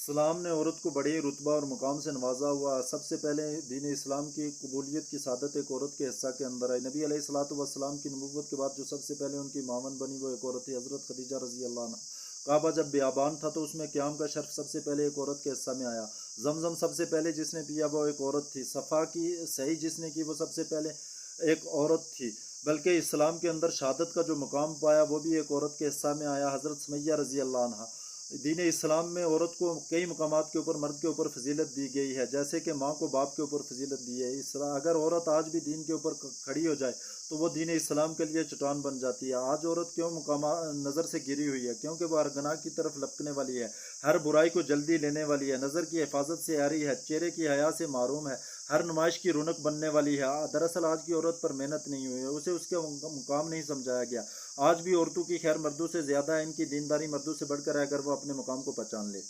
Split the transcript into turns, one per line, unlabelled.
इस्लाम ने औरत को बड़े रुतबा और मुकाम से नवाजा हुआ। सबसे पहले दीन इस्लाम की कबूलियत की सादत एक औरत के हिस्सा के अंदर आई। नबी अलैहिस्सलाम की नबूवत के बाद जो सबसे पहले उनकी मावन बनी वो एक औरत थी, हज़रत खदीजा रज़ी अल्लाह अन्हा। काबा जब बियाबान था तो उसमें क़याम का शर्फ सबसे पहले एक औरत के हिस्सा में आया। जमजम सबसे पहले जिसने पिया वो एक औरत थी। सफ़ा की सही जिसने की वो सबसे पहले एक औरत थी। बल्कि इस्लाम के अंदर शहादत का जो मुकाम पाया वो भी एक औरत के हिस्सा में आया, हज़रत सुमैया रज़ी अल्लाह अन्हा। दीन इस्लाम में औरत को कई मकामात के ऊपर मर्द के ऊपर फजीलत दी गई है, जैसे कि माँ को बाप के ऊपर फजीलत दी है। अगर औरत आज भी दीन के ऊपर खड़ी हो जाए तो वो दीन इस्लाम के लिए चट्टान बन जाती है। आज औरत क्यों मुकामा नज़र से गिरी हुई है? क्योंकि वह हर गुनाह की तरफ लपकने वाली है, हर बुराई को जल्दी लेने वाली है, नज़र की हिफाजत से आ रही है, चेहरे की हया से मारूम है, हर नुमाइश की रौनक बनने वाली है। दरअसल आज की औरत पर मेहनत नहीं हुई है, उसे उसके मुकाम नहीं समझाया गया। आज भी औरतों की खैर मर्दों से ज़्यादा है, इनकी दीनदारी मर्दों से बढ़कर है, अगर वो अपने मुकाम को पहचान ले।